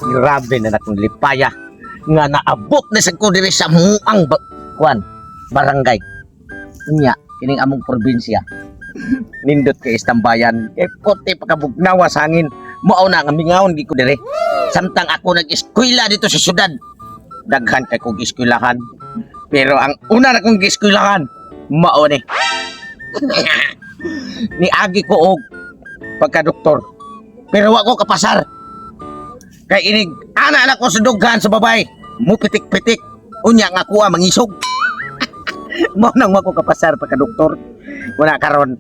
Grabe na nakong lipaya nga naabot na sa ko diri sa muang barangay. Unya, kining among probinsya. Nindot kay istambayan, kay puti pagkabugnawa sa hangin. Mao na nga mingawon gi ko diri. Samtang ako nag-eskwela dito sa syudad. Daghan kay kong eskwelahan. Pero ang una na kong eskwelahan, mao ni. Niagi ko og pagka-doktor. Pero wa ko kapasar. Kay inig ana ko sa dughan sa babay. Mupitik-pitik. Unya nga kuha mangisog. Mo nang mako kapasar pagka-doktor. Wala karon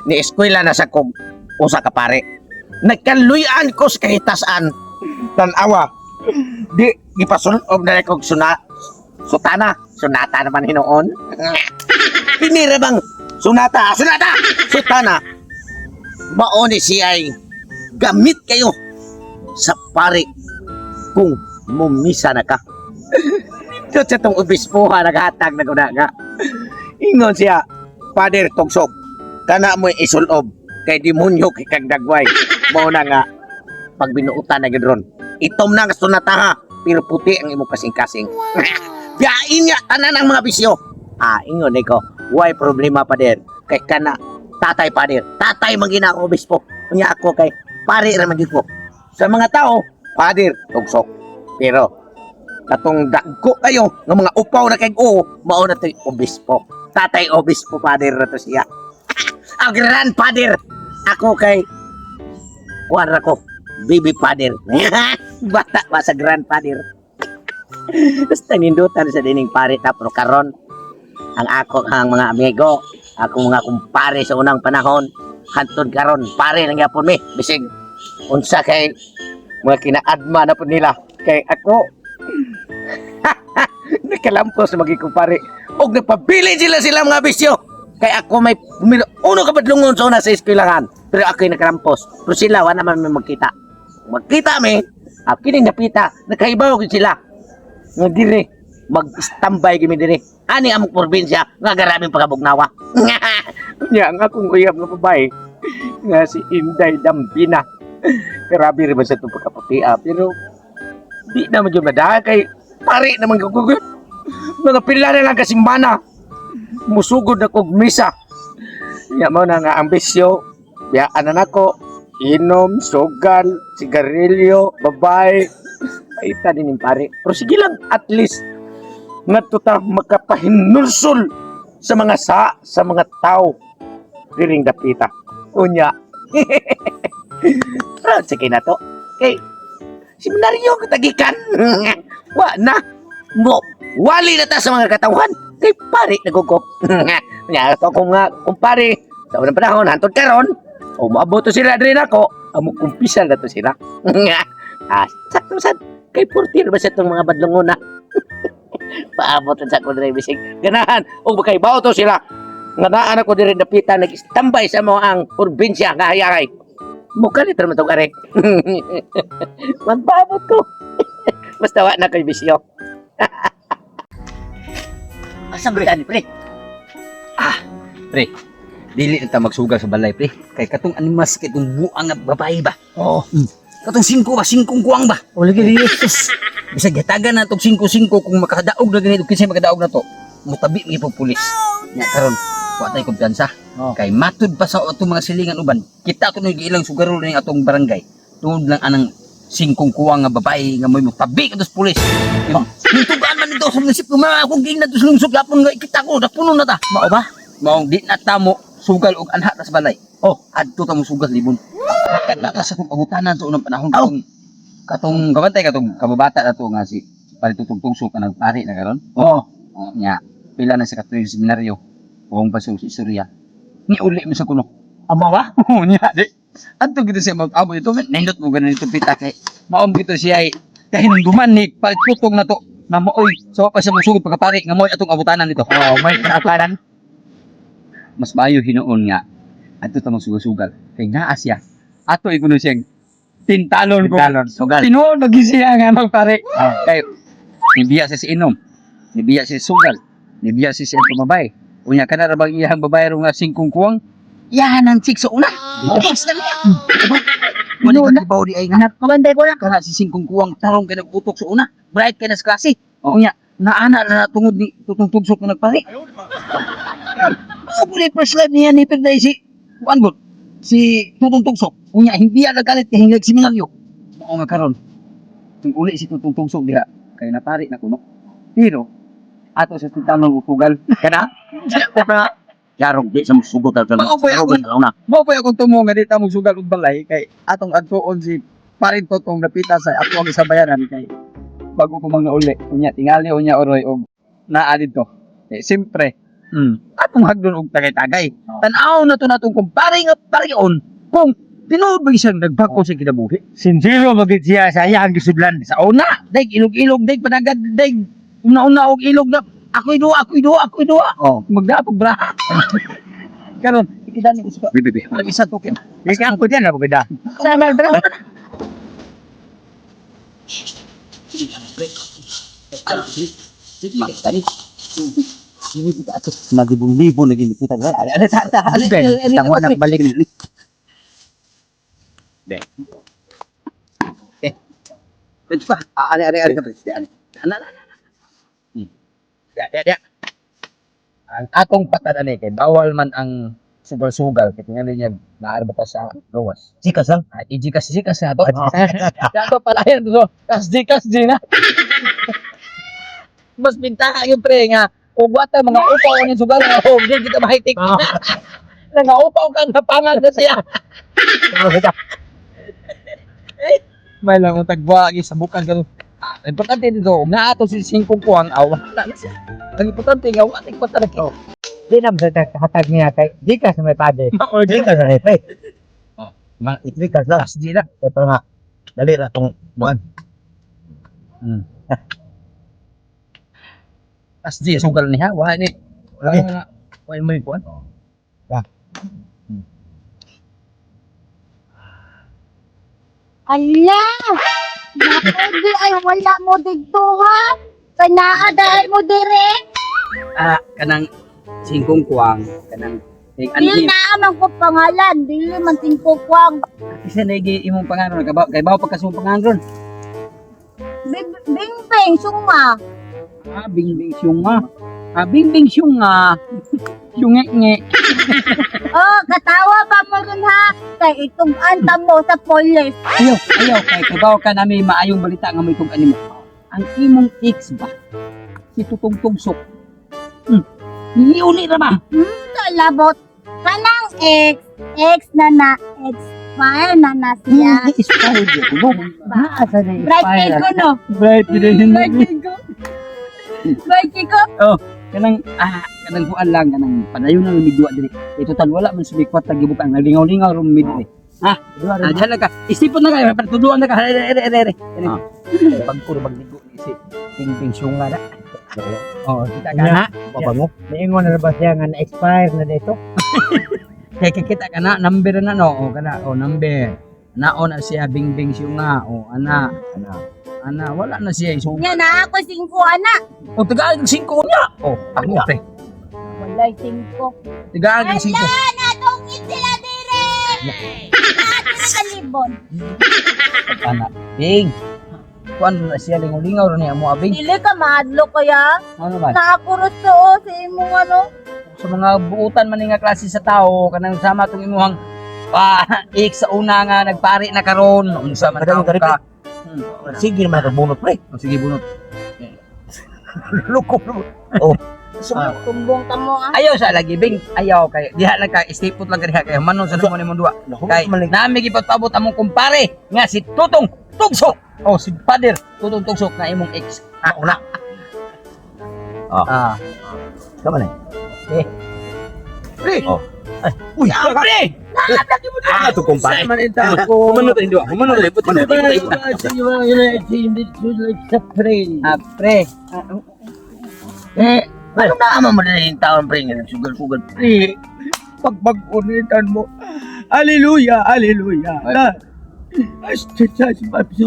ni eskwela na sa kog usa ka pare. Nagkaluyan ko sa kahitasan. Tan-awa. Di gipasulob na kog sutana. Sunata naman hinoon. Pinira bang sunata. Sutana. Mao ni siya ay gamit kayo sa pare kung mumisa na ka. Ito sa itong obispo ha, naghatag na guna nga. Ingon siya, Pader Tugsok, kana mo isulob kay demonyo kay kagdagway. Mao na nga, pag binuutan na gidron. Itom na nga sunataha, pero puti ang imo kasing-kasing. Biyain niya, tanan ang mga bisyo. Ingon ko, why problema Pader? Kay kana, tatay Pader, tatay magina ako obispo. Kunya ako kay, pare raman ko. Sa mga tao, Pader Tugsok. Pero, katong dagko kayo ng mga upaw na kay mao na to'y obispo. Tatay obispo Pader na to siya. Ang grandfather. Ako kay kuwan ko, baby father. Bata pa sa grandfather. Basta nindutan sa dining pare tapos karon ang ako ang mga amigo, ako mga kumpare sa unang panahon, hantod karon pare nang yapon mi bisig unsa kay mga kinaadma na po nila kay ako nakalampos sa maging kumpare og napabili sila mga bisyo kay ako may uno ka badlungon sa una sa eskwelahan pero ako'y nakalampos pero sila wala naman may magkita mi ako kining napita nakaibaw gid sila nga dire mag-standby gimi dire ani among probinsya nga garaming pagabugnawa nya nga akong uyab nga babae nga si Inday Dambina grabe rin ba sa itong pagkaputia pero di naman yung madaha kay pare naman kagugot mga pila na lang kasimbana musugod na kog misa ya mo na nga ambisyo biyaan na nako inom, sugal, sigarilyo, babae ay din yung pare pero sige lang at least nga tuta makapahinulsol sa mga tao diring dapita unya sige na to kay seminaryo katagikan wa na mo wali na ta sa mga katawhan kay pare nagugok nya to kung kumpare sa unang panahon hantod karon o maabot to sila diri nako amo kumpisan na to sila sakto sad kay portir ba sa itong mga badlongon na paabot sa ko diri bisig ganahan o kay bawo to sila nga naan ako diri napita nag-standby sa mo ang probinsya nga hayay mukha nito naman itong are magpabot ko basta wa na kay bisyo asang gani pre pre dili na ta magsugal sa balay pre kay katong animas kay itong buang nga babae ba katong 5 kuwang ba o lagi yes bisag hatagan na itong 5 kung makadaog na ganito kinsay makadaog na to mutabi mga pulis nya karon wa tay kumpiyansa kay matud pa sa atong mga silingan uban kita to ilang sugarol ning atong barangay tungod lang anang 5 kuwang nga babae nga moy mutabi kados pulis tugaan man dito sa munisip ko mga kung ging na to lungsod gapon nga kita ko napuno na ta mao ba maong di na ta mo sugal og anha ta sa balay adto ta mo sugal libon kada sa kung pangutanan sa unang panahon katong kabantay katong kababata na to nga si Paritutong-tungsok ka nagpari na karon nya pila na sa katuig seminaryo buong pasong si istorya ni uli mo sa kuno ama ba nya di adto gito siya mag-abot ito nindot mo ganito pita kay maom gito siya ay kahinduman ni pagtutong na to na mooy so pa siya musugod pagkapari nga mooy atong abutanan nito may kaatanan mas maayo hinuon nga adto ta magsugal-sugal kay naa siya ato ikuno siyang tintalon sugal tinuod magisiya nga magpare kay nibiya siya si inom nibiya siya sugal nibiya siya sa tumabay unya kana ra bang iyang babae ro nga 5 kuwang yahan ang chik sa una basta na Wala Ano na? ka bawo di ay nga. Maganda ko lang. Kana si singkong kuwang tarong ka nagputok sa una. Bright ka na sa klase. O nya, naana na tungod ni tutong tugsok na nagpari. Ulit first life niya ni Perday si kuan gud. Si tutong tugsok. Unya hindi ada galit kay hingag seminaryo. Mao nga karon. Tung uli si tutong tugsok diha kay napari na kuno. Pero ato sa titanong upugal kana. Yarong di sa musugot at Mao pa ako. Mao pa akong tumo nga di ta mo sugal og balay kay atong adtuon si parin totong napita sa ato ang isabayanan kay bago ko mga uli unya tingali unya oroy og naa dito. Eh simpre atong hagdon og tagay-tagay. Tan-aw na to natong kumpare nga parion kung tinuod ba isang nagbako sa kinabuhi. Sincero magit siya sa iyang gisudlan. Sa una, day ilog-ilog day panagad day una-una og ilog na ako'y duwa. Oh. Magdaapog bra. Karon, ikita ni usa. Bibi. Alam isa to kin. Ika ang kudyan na pagkada. Sama bra. Nagibong-libong naging kita. Ada tangwa na balik ni. De. Ito pa. Ari ka presidente. Ana. Ya. Ang atong patanan kay bawal man ang sugal-sugal kay tingnan niya naarba pa sa gawas. Sikas lang. Ay, jikas na to. Dato pala yan to. Kas na. Mas bintaha yung pre nga kung wata mga upaw ng sugal nga oh, di kita mahitik. Nga upaw kang napangan na siya. May lang ang tagwagi sa bukan ganun. Importante dito, nga ato si singkong kuwang awa. Wala na siya. Ang importante nga, wala pa talaga. Di naman sa hatag niya kay di ka sa may pade. Di ka sa hepe. Oh. Di ka sa. Di na. Pero nga, dali na tong buwan. As di, sugal niya. Wala ni. Wala mo yung kuwan. Ala! Naku, ay wala mo dito ha? Kanaadaan mo dire? Kanang singkong kuwang, kanang Dili na amang ko pangalan, dili man tingkukwang. isa na imong pangalan kay bawo pagkasumong pangalan. Bing-bing, suma. Bingbing syunga. Bingbing syunga. Syunge-nge. Oh, katawa pa mo rin ha? Kay itong anta mo sa polis. Ayaw kay kabaw ka nami maayong balita nga may tug animo. Ang imong ex ba? Si Tutong Tugsok. Niuli ra ba? Labot. Kanang ex na expire na siya. Expired ko. Asa na Bright kid ko no? Bright Bright kid ko. Bright kid ko. Kanang kuan lang kanang padayon na lumigwa diri. Total wala man sumikwat tag gibukan nalingaw-lingaw ro mid diri. Diyan na ka. Isipon na kayo patudluan na ka. Pagkuro magdigo ni si Ping Syunga na. Kita ka na. Mabango. Niingon na ba siya nga na-expire na dito? Kaya kita ka na number na no. Number. Naon na siya bingbing syunga. Ana wala na siya iso. Nya na ako 5 anak. Tagaan ng 5 niya. Ako pre. Walay 5. Tagaan ng 5. Natungit sila dire! Natin kalibon. Ana. Bing. Kuan na siya lingaw-lingaw ro niya mo abing. Dili ka mahadlo kaya? Ano man? Nakakurot to sa imong ano? Sa mga buutan man nga klase sa tao kanang sama tong imuhang ik sa una nga nagpari na karon unsa man Kadang ka. Sige naman ka bunot pre. Sige bunot. Luko. Tumbong ka mo ah. Ayaw sa lagi bing. Ayaw kay diha lang ka stipot lang diha kay manon sa mo nimong duwa. Kay nami gipagpabot among kumpare nga si Tutong Tugsok. Si Father Tutong Tugsok na imong ex. Una. Tama na. Pre. Uy, Pre. ito kumpare. Man ita ko. Manot rin duwa. Manot rin. Pre. Ano na ama mo na yung taon pre nga sugal-sugal pre. Pagbag-unitan mo. Hallelujah, hallelujah.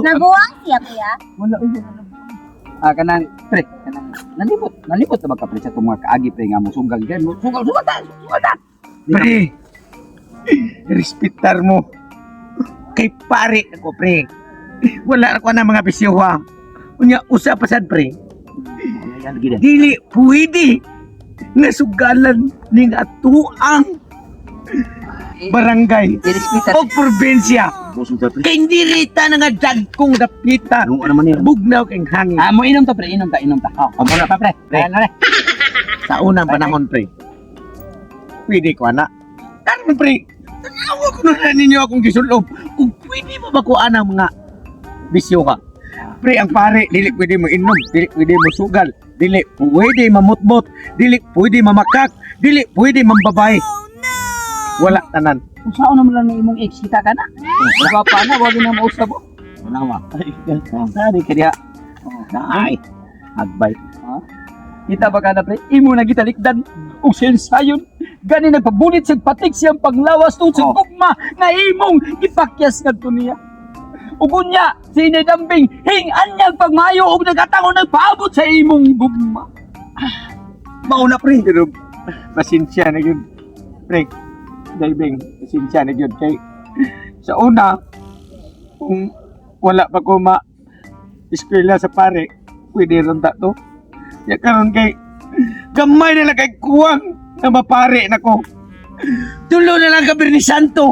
Naguwang siya kuya? Kanang pre, kanang nalibot na ba ka pre sa itong mga kaagi pre nga mo sugal yan mo. Sugal ta. Pre. Respektar mo. kay pare ako, pre. Wala ako na mga bisyoha. Unya, usa pa sad, pre. Dili pwede nga sugalan ning atuang barangay o probinsya. Kay hindi rita na nga dagkong dapita. Bugnaw kang hangin. Mo inom to, pre. Inom ta. Oh, muna pa, pre. Ayan, Sa unang panahon, pre. Pwede ko, anak. Karon, pre. Tanawa ko na ninyo akong gisulob. Kung pwede mo ba ko ang mga bisyo ka. Pre, ang pare, dili pwede mo inom, dili pwede mo sugal, dili pwede mamutbot, dili pwede mamakak, dili pwede mambabay. Wala tanan. Kung saan naman lang ng imong ex, kita ka na. Wala pa na, wag na mausap mo. Wala ma. Sari ka diya. Ay, agbay. Kita ba ka na, pre? Imo na gitalikdan. O sensayon. Gani nagpabulit sa patik siyang panglawas tungod sa gugma na imong ipakyas nga niya. Ugunya, sinidambing, hing-anyang pagmayo o nagkataon nagpaabot sa imong gugma. Mauna, pre. Pero, pasensya na yun. Pre, diving, pasensya na yun. Kay, sa una, kung wala pa ko ma-eskwela sa pare, pwede ron to. Ya karon kay, gamay na lang kay kuwang na mapare na ko. Tulo na lang ka Birni Santo.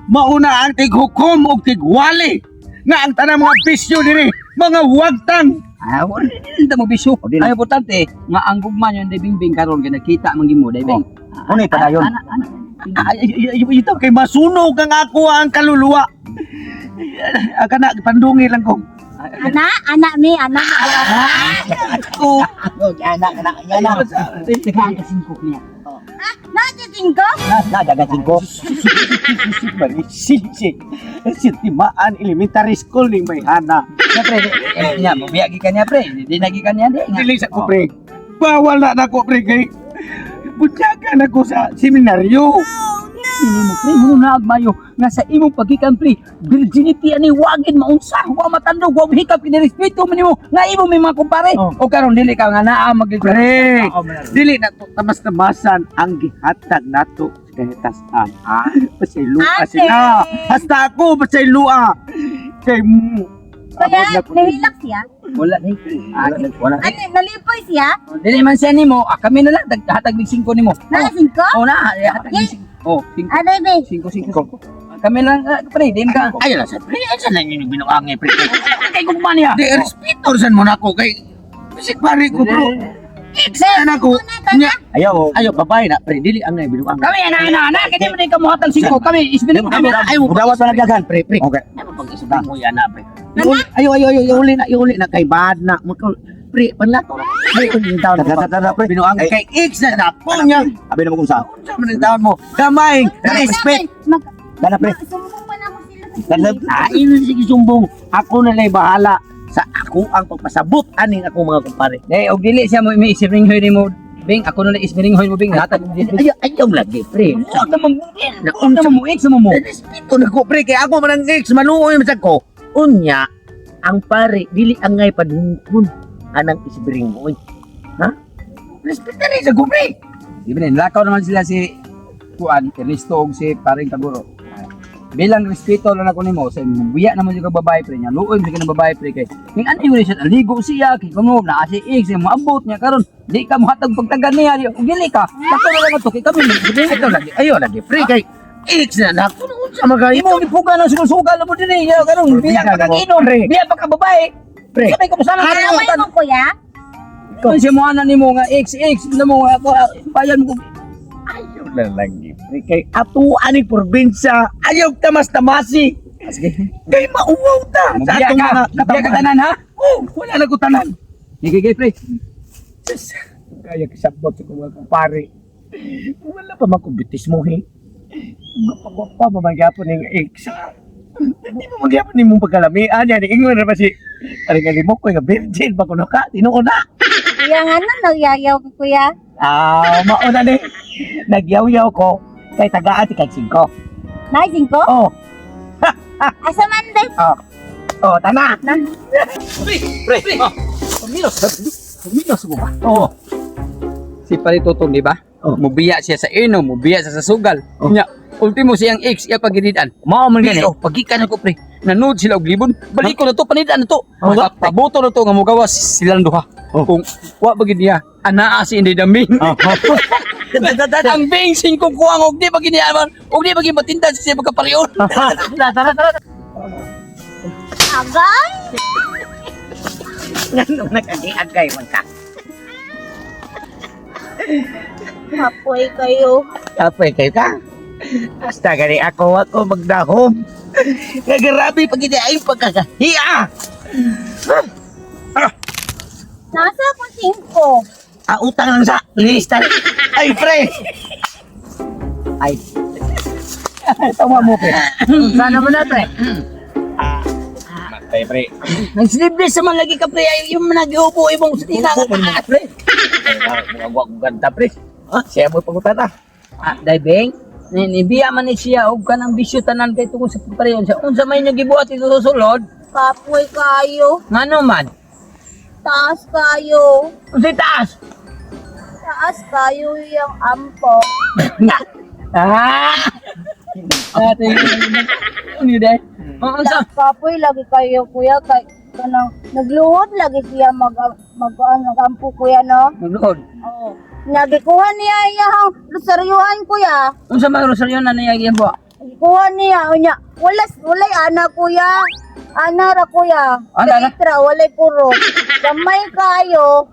Mauna ang tighukom o tigwali nga ang tanang mga bisyo diri, mga wagtang. Wala din mo bisyo. Ang importante, nga ang gugma nyo yung bimbing karon kaya nakita manggin mo, diving. Ano yung padayon? Ito kay masunog ang ako ang kaluluwa. Aka na, pandungi lang ko. Anak mi, anak. Ako. Anak. Nagkakasing ko niya. Natiting ko? Nadagasin ko. Si Timaan Elementary School ning Bayhana. Pre, niya, mabiyagi ka niya, pre. Di nagi ka niya, di. Dili sa ko, pre. Bawal na ko, pre, kay bunyagan ako sa seminaryo. Sini mo, pre, mo na agmayo. Nga sa imong pagkikan, pre, virginity ani wagin maunsa. Wa matandog, wa hikap, kinirespeto mo nimo. Nga imo may mga kumpare. O karon dili ka nga naa Pre, dili na to tamas-tamasan ang gihatag nato sa kahitasan. Pasayloa Ate! sila. Hasta ako, pasayloa. Kay mo. Kaya, nahilak siya? Wala ni. Wala. Ano, nalipoy siya? Dili man siya nimo, kami na lang hatag mig 5 nimo. Nakasin ko? O na, hatag mig 5. Oh, 5. Ano ba? 5. Kami lang, pre, di ka. Ayun na sa pre, saan na yun yung binuangi, pre? Kay gugma niya. Di, respeto rin mo na ako kay bisik pare ko, bro. Iksa na ako. Nya, ayaw, babae na, pre, dili ang binuangi. Kami ana, kaya mo di ka mo hatag 5. Kami isbilin mo kami. Ayaw, Udawas pa nagdagan, pre. Okay. Ano pag-isipin mo yan na, pre? Ayaw, uli na kay bad na. Pre, panlato na. Ayaw, yung taon mo. Tara, pre. Binuangi kay X na na. Punya. Abi na mo kung saan. Sa mga taon mo. Gamay, respect. Dala, pre. Sumbong pa na mo sila. Ay, sige sumbong. Ako na lang bahala sa ako ang pagpasabot aning ako mga kumpare. Og dili siya mo may isbiring hoy nimo. Bing, ako na lang isbiring hoy mo bing hatag. Ayaw lagi, pre. Sa naman mo ex mo mo. Respeto na ko, pre. Kaya ako man ang ex, maluoy masag ko. Unya, ang pare, dili ang ngay padungkon anang isbiring mo. Ha? Respeto na rin sa ko, pre. Ibig lakaw naman sila si Kuan, Ernesto og si Paring Taburo. Bilang respeto lang ako nimo sa buya naman yung babae pre niya. Luoy sa kanang babae pre kay. Ning ano yun siya aligo siya kay kuno na si ex mo abot niya karon di ka mohatag pagtagan niya. Ug dili ka. Tako na lang to kay kami. Ayaw lagi, ayaw lagi, pre. Kay ex na na. Kuno sa mga Imo gipuga na sugal mo dinhi karon biya ka kag-inom. Biya pa ka babae. Pre. Sabi ko sana Alamay mo, kuya? Kung si mo ana nimo nga ex na mo ako bayan mo. Ayaw na lagi, pre. Kay ato aning probinsya. Ayaw tamas-tamasi. Sige. Kay mauwaw ta. Sa Biya atong ka. mga Biya ka tanan ha. Oh, wala na ko tanan. Sige pre. Sus, kaya kisabot sa mga kumpare. Wala pa makubitis mo, he. Mapagwapa pa magyapon ng ex. Hindi mo magyapon ni mong pagkalamian yan. Ingon na ba si Paringali mo ko yung virgin pa kuno ka. Tinuon na. Kuya nga na, nagyayaw ko, kuya. Mauna ni. Nagyaw-yaw ko kay tagaan si Kagsing ko. Nakasin ko? Oh, Asa man din? tana. Pre. Kumilos mo ba? Oh, Si Paritotong, di ba? Oh. Mubiya siya sa ino, mubiya siya sa sugal. Oh. Nya, Ultimo siyang ex iya paginidan. Mao man gani. Pero pagikan ako pre. Nanood sila og libon. Balik ko na to panidan na to. Oh, Paboto na to nga mugawas silang duha. Kung wa bagid niya anaa si Inday Daming. Ang bing sing kong kuwang og di bagid niya man. Og di bagid matinda siya magkapareon. Tara. Agay? Nganong nagagi-agay man ka. Apoy kayo. Kapay kayo ka. Basta gani ako magdahom. Nagarabi pag ay pagkakahiya. Nasa ako 5. Utang lang sa lista. Ay, pre! Ay. Tama mo pre. Sana mo na pre. Matay, pre. Nag-sleeveless naman lagi ka pre. Ay, yung nag-iupo ibong sa tina ka taas pre. Mga kong ganda, pre. Siya mo pagutana. Daibeng. Nibiya man ni siya og kanang bisyo tanan kay tungod sa pareyon siya. Unsa may nyo gibuhat ito sa sulod? Kapoy kayo. Ngano man? Taas kayo. Unsay taas? Taas kayo yung ampo. Ah! Ate, ni dai. Unsa? Kapoy lagi kayo kuya kay kanang nagluhod lagi siya mag-ampo kuya no. Magluhod. Oo. Nagikuha niya iyang rosaryuhan kuya. Unsa may rosaryo na niya gibo? Kuha niya unya. Walay ana kuya. Ana ra kuya. Ana ra? Litra walay puro. Gamay kayo.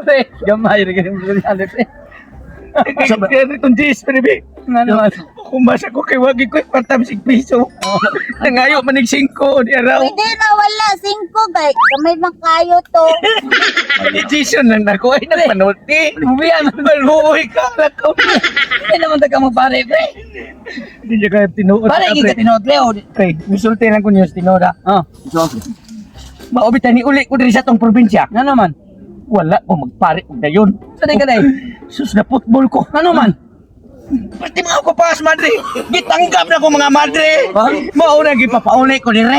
Pre, gamay ra gani mo pre. Kaya itong Jis, pre, be. Ngano man? Kumasa ko kay wagi ko partam 5 piso. Nangayo manig 5 di araw. Pwede na wala 5 kay gamay man kayo to. Decision lang na ko ay nagpanulti. Ubiyan man. Maluhoy ka lakaw. Hindi naman taga mo pare pre. Hindi niya kaya tinuot. Pare gi ka tinuod pre. Pre, misulti lang ko niyo tinoda. Oh. Maobitan ni uli ko diri sa tong probinsya. Ngano man? Wala ko magpare og dayon. Sanay ka dai. Sus na football ko. Ngano man? Pati mga ko pas madre. Gitanggap na ko mga madre. Ha? Mao na gipapaulay ko dire.